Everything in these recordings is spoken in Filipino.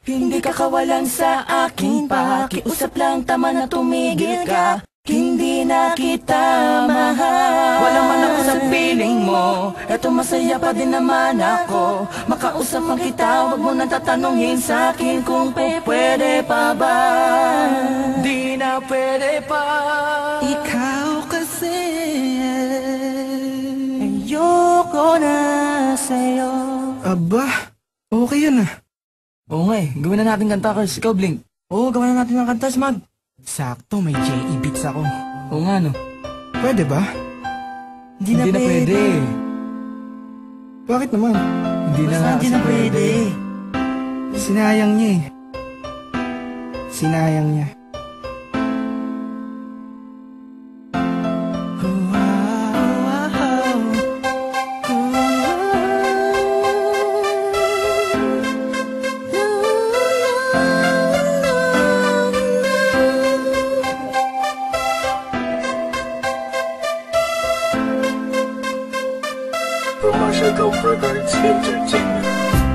Hindi ka kawalan sa aking pakiusap lang, tama na tumigil ka. Hindi na kita mahal. Wala man ako sa piling mo, eto masaya pa din naman ako. Makausap man kita, wag mo nang tatanungin sa akin kung pwede pa ba. Di na pwede pa. Ikaw kasi ayoko na sa'yo. Aba, okay yun ah. Oo nga gawin na natin kanta, Kars. Ikaw, Blink. Oo, gawin na natin ng kanta, Smag. Sakto, may J.E. beats ako. Oo nga, no? Pwede ba? Hindi na pwede. Bakit naman? Hindi na nga kasi pwede. Sinayang niya eh. Sinayang niya.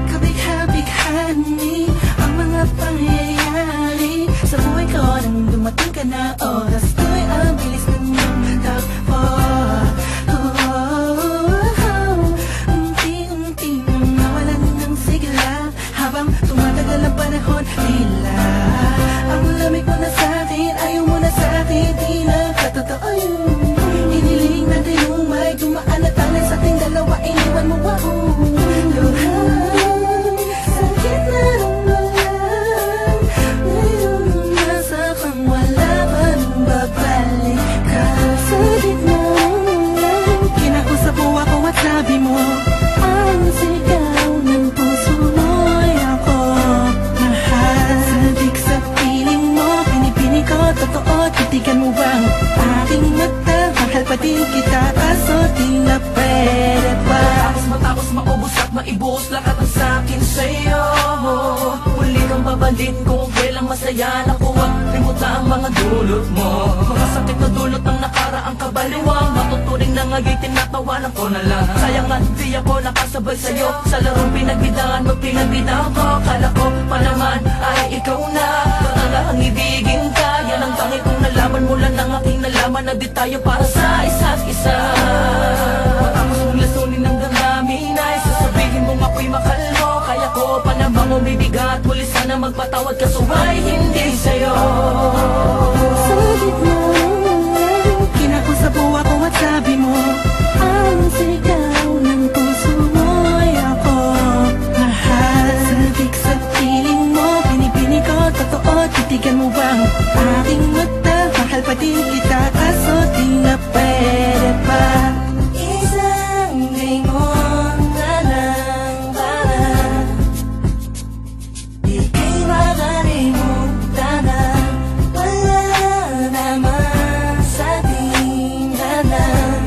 Kabigha-bighani ang mga pangyayari sa buhay ko nang dumating ka na. Oras ko'y ang bilis ng takbo. Unti-unti nang nawalan ng sigla habang tumatagal ang panahon. Tila ang lamig mo na sa'kin, ayaw mo na sa'kin, di na katotoo yun. Hiniling natin yung may dumaan na tanay sa ating dalawa, iniwan mo ako. Luhan, sakit na ramdaman, ngayon nasa kang wala pa nang babalik ka. Sa gitna ng kinausap mo ako at sabi mo, ang sigaw ng puso mo'y ako mahal. Sabik sa piling mo, pinipini ko, totoo, titigan mo bang aking mata? Mahal pa din kita, kaso di na pwede pa. Matapos maubos at maibuhos lahat ng sakin sa'yo. Huli kang babalik kung kailang masaya. Nakuha, limuta ang mga dulot mo. Mga sakit na dulot ng nakaraang kabaliwang. Matuturing na nga'y tinatawanan ko na lang. Sayang at di ako nakasabay sa'yo sa larong pinagbidahan mo, pinagbidahan ko. Kala ko pa naman ay ikaw na ang ibigin ka. Yan ang tangi kong nalaman mula ng aking nalaman na di tayo para sa isa't isa. Matapos mong lasunin ng damdamin ay sasabihin mong ako'y mahal mo. Kaya ko pa na bang umibigat, huli sana magpatawad ka, suway hindi sa'yo. Sa gitna kinakusap mo ako at sabi mo, ang sigaw ng puso mo'y ako mahal. Sabik sa piling mo, pinipini ko, totoo, titigan mo bang aking mata? Mahal pa din kita, kaso di na pwede pa. Isang lingon na lang para ika'y makalimutan na wala naman sa tinggalan.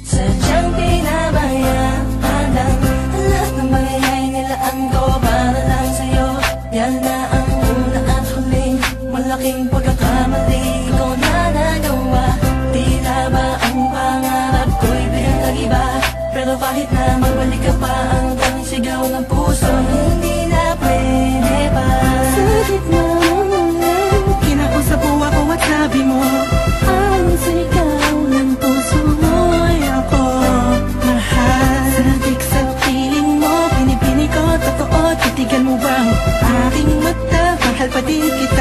Sadyang pinabayaan lang lahat ng bagay nilaan ko para lang sa'yo. Yan na ang una at huling malaking pagkakamali ko na nagawa. Tila ba ang pangarap ko'y pinag-iba? Pero kahit na magbalik ka pa, ang tanging sigaw ng puso hindi na pwede pa. Sa gitna kinausap mo ako at sabi mo, ang sigaw ng puso mo'y ako mahal. Sabik sa piling mo, pinipini ko, totoo, titigan mo bang aking mata? Mahal pa din kita,